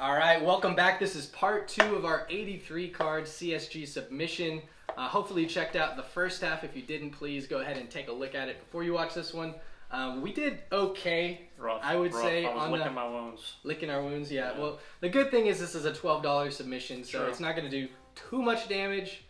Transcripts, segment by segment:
All right, welcome back. This is part 2 of our 83 card CSG submission. Hopefully you checked out the first half. If you didn't, please go ahead and take a look at it before you watch this one. We did okay, rough, I would say. I was licking my wounds. Licking our wounds, yeah. Well, the good thing is this is a $12 submission, so it's not going to do too much damage.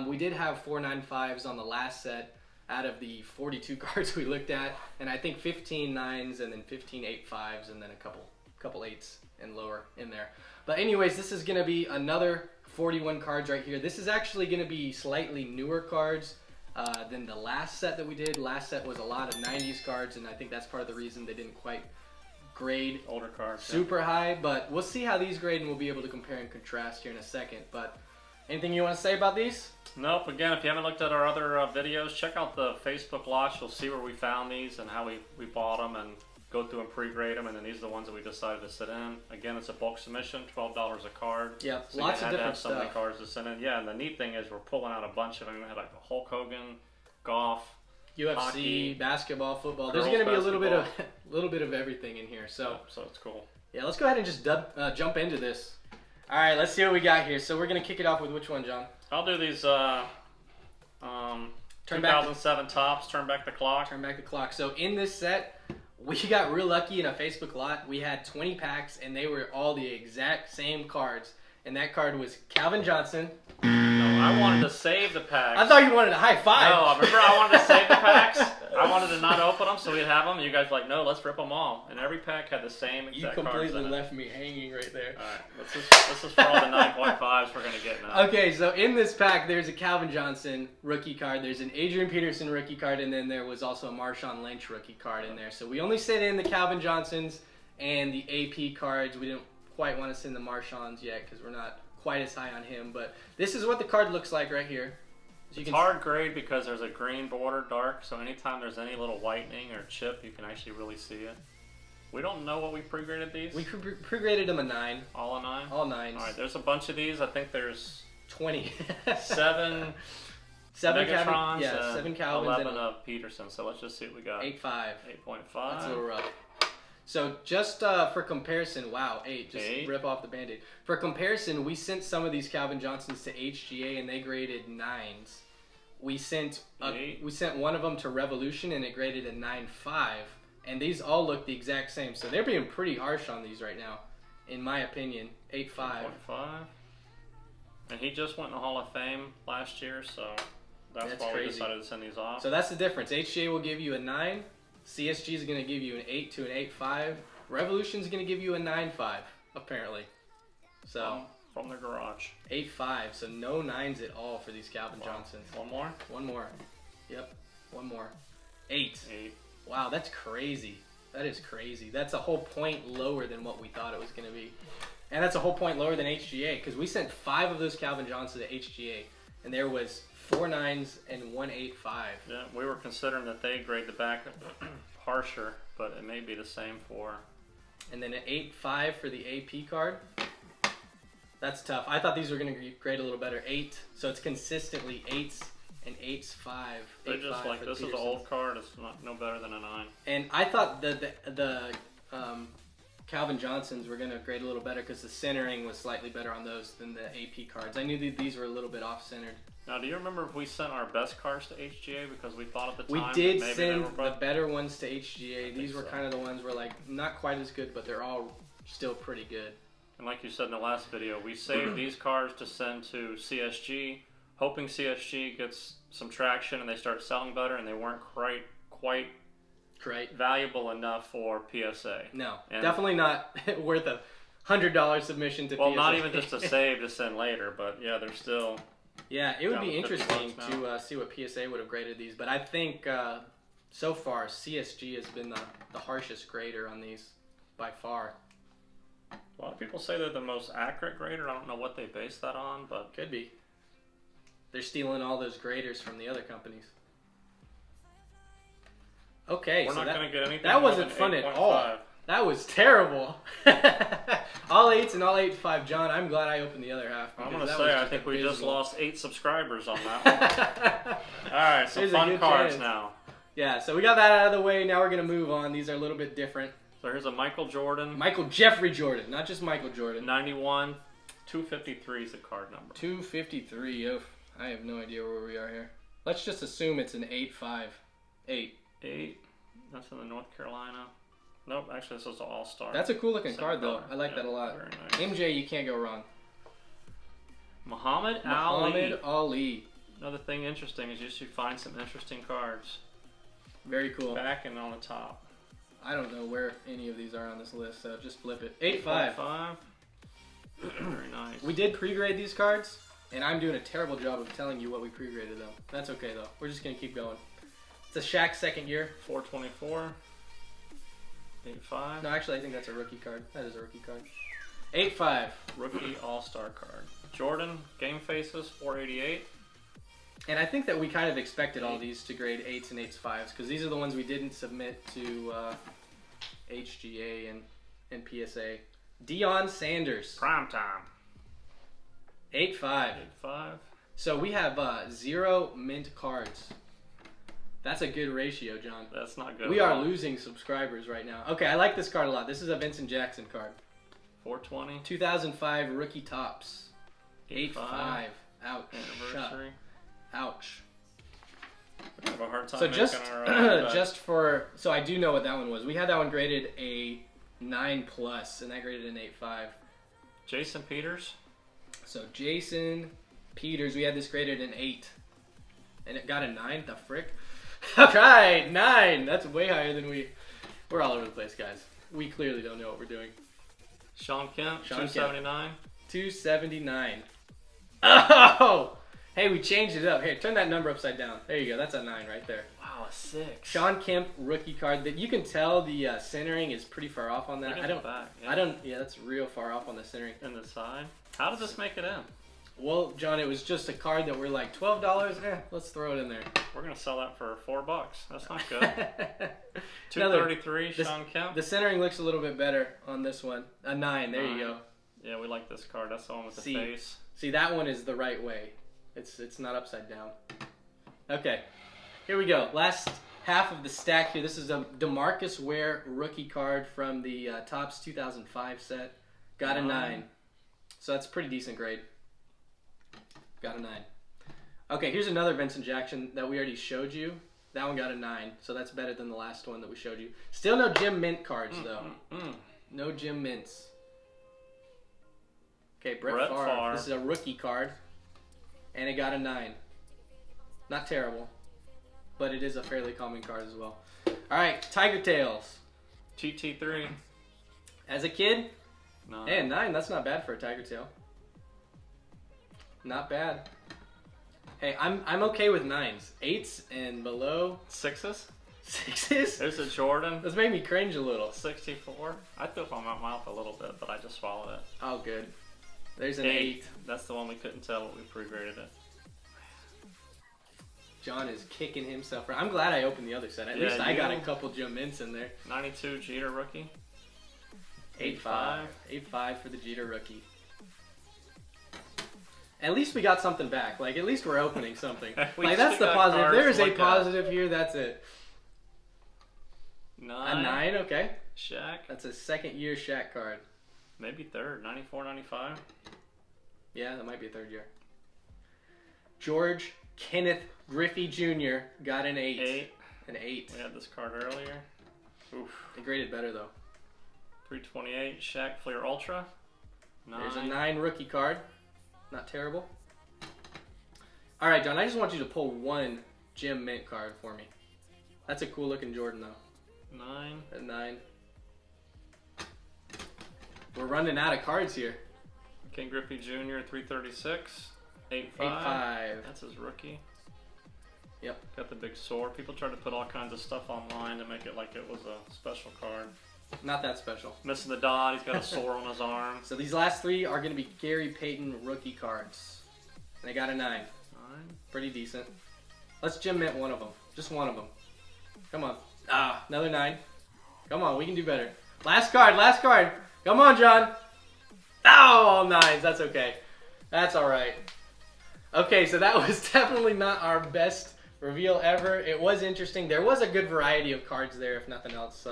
We did have 4.95s on the last set out of the 42 cards we looked at, and I think 15 9s and then 15 8.5s and then a couple 8s and lower in there. But anyways, this is going to be another 41 cards right here. This is actually going to be slightly newer cards than the last set that we did. Last set was a lot of 90s cards, and I think that's part of the reason they didn't quite grade older cards super high. But we'll see how these grade, and we'll be able to compare and contrast here in a second. But anything you want to say about these? Nope. Again, if you haven't looked at our other videos, check out the Facebook watch. You'll see where we found these and how we bought them and go through and pre-grade them, and then these are the ones that we decided to sit in. Again, it's a bulk submission, $12 a card. Yeah, so lots of different so many cards to send in. Yeah, and the neat thing is we're pulling out a bunch of them. We had like Hulk Hogan, golf, UFC, hockey, basketball, football. There's going to be a little bit of everything in here. So it's cool. Yeah, let's go ahead and just jump into this. All right, let's see what we got here. So we're going to kick it off with which one, John? I'll do these 2007 tops. Turn back the clock. Turn back the clock. So in this set, we got real lucky in a Facebook lot. We had 20 packs, and they were all the exact same cards. And that card was Calvin Johnson. No, I wanted to save the packs. I thought you wanted a high five. No, remember I wanted to save the packs. I wanted to not open them so we'd have them. You guys were like, no, let's rip them all. And every pack had the same exact cards in it. You completely left me hanging right there. All right, this is for all the 9.5s we're going to get now. Okay, so in this pack, there's a Calvin Johnson rookie card. There's an Adrian Peterson rookie card, and then there was also a Marshawn Lynch rookie card in there. So we only sent in the Calvin Johnsons and the AP cards. We didn't quite want to send the Marshawns yet because we're not quite as high on him. But this is what the card looks like right here. It's hard grade because there's a green border dark, so anytime there's any little whitening or chip, you can actually really see it. We don't know what we pre-graded these. We pre-graded them a 9. All a 9? All 9s. All right, there's a bunch of these. I think there's 20. 7 Megatrons, 7 Calvins, 11 of Peterson. So let's just see what we got. 8.5. 8.5. That's a little rough. So just for comparison, wow, 8. Just 8? Rip off the Band-Aid. For comparison, we sent some of these Calvin Johnsons to HGA, and they graded 9s. We sent one of them to Revolution, and it graded a 9.5. And these all look the exact same. So they're being pretty harsh on these right now, in my opinion. 8.5. 8.5. And he just went in the Hall of Fame last year, so that's why we decided to send these off. So that's the difference. HGA will give you a 9. CSG is going to give you an 8 to an 8.5. Revolution is going to give you a 9.5, apparently. So from the garage. 8.5. So no 9s at all for these Calvin Johnsons. One more? One more. Yep. One more. 8. 8. Wow, that's crazy. That is crazy. That's a whole point lower than what we thought it was going to be. And that's a whole point lower than HGA, because we sent 5 of those Calvin Johnsons to HGA, and there was 4 9s and 1 8.5. Yeah, we were considering that they grade the back harsher, but it may be the same for. And then an 8.5 for the AP card. That's tough. I thought these were going to grade a little better. 8, so it's consistently 8s and 8s 5. They're just like, this is an old card. It's no better than a 9. And I thought the Calvin Johnsons were going to grade a little better because the centering was slightly better on those than the AP cards. I knew that these were a little bit off-centered. Now, do you remember if we sent our best cards to HGA because we thought at the time we did maybe send the better ones to HGA. These were kind of the ones where like not quite as good, but they're all still pretty good. And like you said in the last video, we saved these cards to send to CSG, hoping CSG gets some traction and they start selling better, and they weren't quite valuable enough for PSA. No, definitely not worth a $100 submission to PSA. Well, not even just a save to send later, but yeah, they're still. Yeah, it would be interesting to see what PSA would have graded these, but I think so far CSG has been the harshest grader on these by far. A lot of people say they're the most accurate grader. I don't know what they base that on, but could be. They're stealing all those graders from the other companies. Okay, we're not going to get anything. That wasn't fun at all. That was terrible. All 8s and all 8.5. John, I'm glad I opened the other half. I'm going to say, I think we just lost 8 subscribers on that one. All right, so fun cards now. Yeah, so we got that out of the way. Now we're going to move on. These are a little bit different. So here's a Michael Jordan. Michael Jeffrey Jordan, not just Michael Jordan. 91. 253 is the card number. 253. Oh, I have no idea where we are here. Let's just assume it's an 8-5. 8. 8. That's in the North Carolina. Nope, actually this is an All-Star. That's a cool looking card though. I like that a lot. Very nice. MJ, you can't go wrong. Muhammad Ali. Another thing interesting is you should find some interesting cards. Very cool. Back and on the top. I don't know where any of these are on this list, so just flip it. 8-5. Very nice. We did pre-grade these cards, and I'm doing a terrible job of telling you what we pre-graded them. That's okay though. We're just gonna keep going. It's a Shaq second year. 424. 8-5. No, actually, I think that's a rookie card. That is a rookie card. 8-5. Rookie All-Star card. Jordan, Game Faces, 488. And I think that we kind of expected all these to grade 8s and 8s5s, because these are the ones we didn't submit to HGA and PSA. Deion Sanders. Prime time. 8-5. 8-5. So we have 0 mint cards. That's a good ratio, John. That's not good. We are losing subscribers right now. Okay, I like this card a lot. This is a Vincent Jackson card. 420. 2005 rookie tops. 8-5. Ouch. Anniversary. Ouch. We have a hard time So making so I do know what that one was. We had that one graded a 9+, and that graded an 8-5. Jason Peters. So Jason Peters, we had this graded an 8, and it got a 9. The frick? All right, 9. That's way higher than we're all over the place, guys. We clearly don't know what we're doing. Sean Kemp. 279. 279. Oh! Hey, we changed it up. Here, turn that number upside down. There you go. That's a 9 right there. Wow, a 6. Sean Kemp rookie card. That you can tell the centering is pretty far off on that. Yeah, that's real far off on the centering. And the side. How did this make it in? Well, John, it was just a card that we're like $12. Let's throw it in there. We're gonna sell that for $4. That's not good. 233. Sean Kemp. The centering looks a little bit better on this one. A 9. There you go. Yeah, we like this card. That's the one with the face. See, that one is the right way. It's not upside down. Okay, here we go. Last half of the stack here. This is a DeMarcus Ware rookie card from the Topps 2005 set. Got a 9. So that's a pretty decent grade. Got a 9. Okay, here's another Vincent Jackson that we already showed you. That one got a 9, so that's better than the last one that we showed you. Still no Jim Mint cards, though. No Jim Mints. Okay, Brett Favre. This is a rookie card. And it got a 9. Not terrible, but it is a fairly common card as well. All right, Tiger Tails. GT3. As a kid, 9. Hey, 9, that's not bad for a Tiger Tail. Not bad. Hey, I'm okay with 9s. 8s and below. 6s? 6s? There's a Jordan. This made me cringe a little. 64. I threw up on my mouth a little bit, but I just swallowed it. Oh, good. There's an 8. That's the one we couldn't tell what we pre-graded it. John is kicking himself. I'm glad I opened the other set. At least I got a couple Jim Mints in there. 92 Jeter rookie. 8-5. 8-5 for the Jeter rookie. At least we got something back. Like, at least we're opening something. Like, that's the positive. If there is a positive here, that's it. 9. A 9, okay. Shaq. That's a second year Shaq card. Maybe third. 94, 95. Yeah, that might be a third year. George Kenneth Griffey Jr. got an 8. An 8. We had this card earlier. Oof. They graded better, though. 328 Shaq Fleer Ultra. 9. There's a 9 rookie card. Not terrible. All right, John, I just want you to pull one Jim Mint card for me. That's a cool looking Jordan, though. 9. A 9. We're running out of cards here. Ken Griffey Jr. 336. 8-5. 8-5. That's his rookie. Yep. Got the big sword. People try to put all kinds of stuff online to make it like it was a special card. Not that special. Missing the dot. He's got a sore on his arm. So these last 3 are going to be Gary Payton rookie cards. And I got a 9. 9. Pretty decent. Let's Jim Mint one of them. Just one of them. Come on. Another 9. Come on, we can do better. Last card, last card. Come on, John. Oh, 9s. That's okay. That's all right. Okay, so that was definitely not our best reveal ever. It was interesting. There was a good variety of cards there, if nothing else.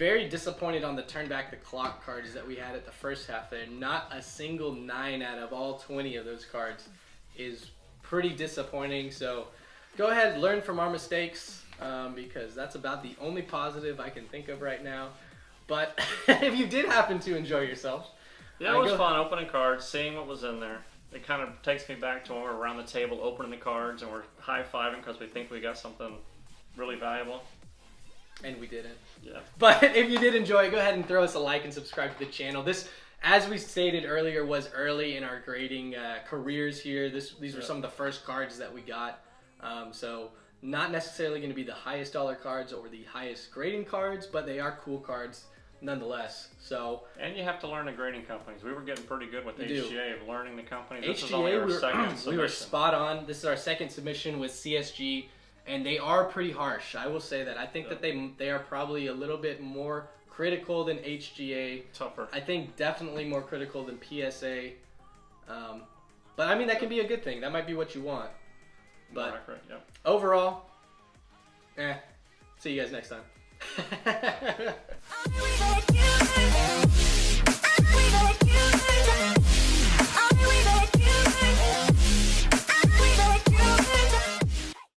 very disappointed on the turn back the clock cards that we had at the first half there. Not a single 9 out of all 20 of those cards is pretty disappointing. So go ahead, learn from our mistakes, because that's about the only positive I can think of right now. But if you did happen to enjoy yourself, yeah, it was fun opening cards, seeing what was in there. It kind of takes me back to when we were around the table opening the cards and we're high-fiving because we think we got something really valuable. And we didn't. Yeah. But if you did enjoy it, go ahead and throw us a like and subscribe to the channel. This, as we stated earlier, was early in our grading careers here. These were some of the first cards that we got. So not necessarily going to be the highest dollar cards or the highest grading cards, but they are cool cards nonetheless. So, and you have to learn the grading companies. We were getting pretty good with HGA of learning the companies. This HGA, is only our second submission. We were spot on. This is our second submission with CSG. And they are pretty harsh. I will say that. I think that they are probably a little bit more critical than HGA. Tougher. I think definitely more critical than PSA. But I mean, that can be a good thing. That might be what you want. But overall, see you guys next time.